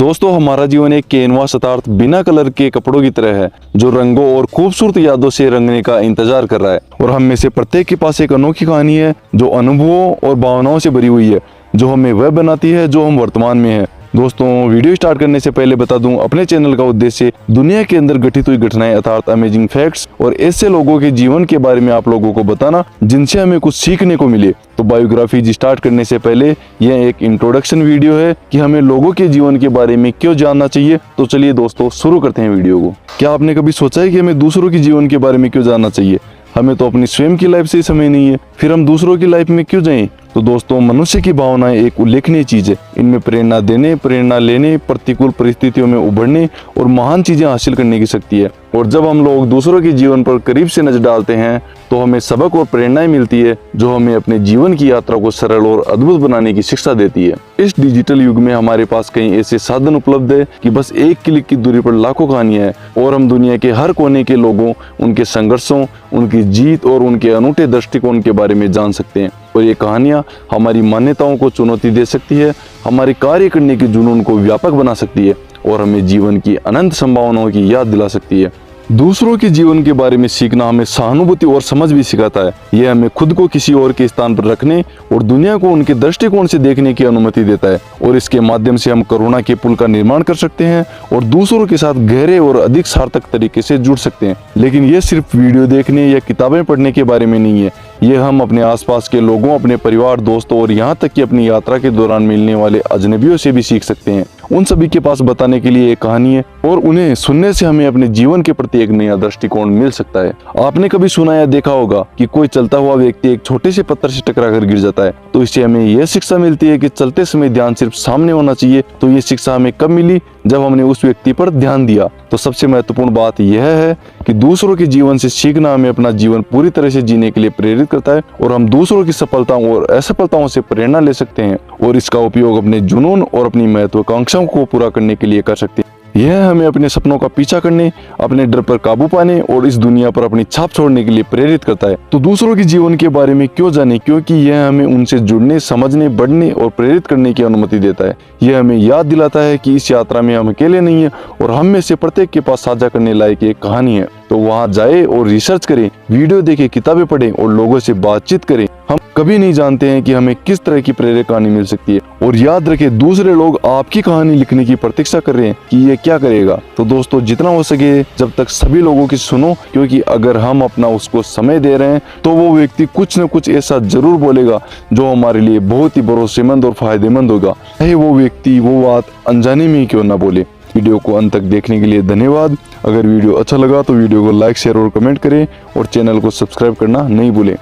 दोस्तों, हमारा जीवन एक कैनवास अर्थात बिना कलर के कपड़ों की तरह है, जो रंगों और खूबसूरत यादों से रंगने का इंतजार कर रहा है। और हम में से प्रत्येक के पास एक अनोखी कहानी है, जो अनुभवों और भावनाओं से भरी हुई है, जो हमें वह बनाती है जो हम वर्तमान में है। दोस्तों, वीडियो स्टार्ट करने से पहले बता दूं, अपने चैनल का उद्देश्य दुनिया के अंदर घटित हुई घटनाएं अर्थात अमेजिंग फैक्ट्स और ऐसे लोगों के जीवन के बारे में आप लोगों को बताना जिनसे हमें कुछ सीखने को मिले। तो बायोग्राफी स्टार्ट करने से पहले यह एक इंट्रोडक्शन वीडियो है कि हमें लोगों के जीवन के बारे में क्यों जानना चाहिए। तो चलिए दोस्तों, शुरू करते हैं वीडियो को। क्या आपने कभी सोचा है कि हमें दूसरों के जीवन के बारे में क्यों जानना चाहिए? हमें तो अपनी स्वयं की लाइफ से ही समय नहीं है, फिर हम दूसरों की लाइफ में क्यों जाएं? तो दोस्तों, मनुष्य की भावनाएं एक उल्लेखनीय चीज है। इनमें प्रेरणा देने, प्रेरणा लेने, प्रतिकूल परिस्थितियों में उभरने और महान चीजें हासिल करने की शक्ति है। और जब हम लोग दूसरों के जीवन पर करीब से नजर डालते हैं तो हमें सबक और प्रेरणाएं मिलती है, जो हमें अपने जीवन की यात्रा को सरल और अद्भुत बनाने की शिक्षा देती है। इस डिजिटल युग में हमारे पास कई ऐसे साधन उपलब्ध है कि बस एक क्लिक की दूरी पर लाखों कहानियां हैं और हम दुनिया के हर कोने के लोगों, उनके संघर्षों, उनकी जीत और उनके अनूठे दृष्टिकोण के बारे में जान सकते हैं। और ये कहानियां हमारी मान्यताओं को चुनौती दे सकती है, हमारे कार्य करने के जुनून को व्यापक बना सकती है और हमें जीवन की अनंत संभावनाओं की याद दिला सकती है। दूसरों के जीवन के बारे में सीखना हमें सहानुभूति और समझ भी सिखाता है। यह हमें खुद को किसी और के स्थान पर रखने और दुनिया को उनके दृष्टिकोण से देखने की अनुमति देता है। और इसके माध्यम से हम करुणा के पुल का निर्माण कर सकते हैं और दूसरों के साथ गहरे और अधिक सार्थक तरीके से जुड़ सकते हैं। लेकिन यह सिर्फ वीडियो देखने या किताबें पढ़ने के बारे में नहीं है। यह हम अपने आसपास के लोगों, अपने परिवार, दोस्तों और यहाँ तक कि अपनी यात्रा के दौरान मिलने वाले अजनबियों से भी सीख सकते हैं। उन सभी के पास बताने के लिए एक कहानी है और उन्हें सुनने से हमें अपने जीवन के प्रति एक नया दृष्टिकोण मिल सकता है। आपने कभी सुना या देखा होगा कि कोई चलता हुआ व्यक्ति एक छोटे से पत्थर से टकराकर गिर जाता है, तो इससे हमें यह शिक्षा मिलती है कि चलते समय ध्यान सिर्फ सामने होना चाहिए। तो ये शिक्षा हमें कब मिली? जब हमने उस व्यक्ति पर ध्यान दिया। तो सबसे महत्वपूर्ण बात यह है कि दूसरों के जीवन से सीखना हमें अपना जीवन पूरी तरह से जीने के लिए प्रेरित करता है और हम दूसरों की सफलताओं और असफलताओं से प्रेरणा ले सकते हैं और इसका उपयोग अपने जुनून और अपनी महत्वाकांक्षाओं को पूरा करने के लिए कर सकते हैं। यह हमें अपने सपनों का पीछा करने, अपने डर पर काबू पाने और इस दुनिया पर अपनी छाप छोड़ने के लिए प्रेरित करता है। तो दूसरों के जीवन के बारे में क्यों जाने? क्योंकि यह हमें उनसे जुड़ने, समझने, बढ़ने और प्रेरित करने की अनुमति देता है। यह हमें याद दिलाता है कि इस यात्रा में हम अकेले नहीं है और हम में से प्रत्येक के पास साझा करने लायक एक कहानी है। तो वहाँ जाए और रिसर्च करें, वीडियो देखें, किताबें पढ़ें और लोगों से बातचीत करें। हम कभी नहीं जानते हैं कि हमें किस तरह की प्रेरक कहानी मिल सकती है। और याद रखें, दूसरे लोग आपकी कहानी लिखने की प्रतीक्षा कर रहे हैं कि ये क्या करेगा। तो दोस्तों, जितना हो सके जब तक सभी लोगों की सुनो, क्योंकि अगर हम अपना उसको समय दे रहे हैं तो वो व्यक्ति कुछ न कुछ ऐसा जरूर बोलेगा जो हमारे लिए बहुत ही भरोसेमंद और फायदेमंद होगा, चाहे वो व्यक्ति वो बात अनजाने में ही क्यों ना बोले। वीडियो को अंत तक देखने के लिए धन्यवाद। अगर वीडियो अच्छा लगा तो वीडियो को लाइक, शेयर और कमेंट करें और चैनल को सब्सक्राइब करना नहीं भूलें।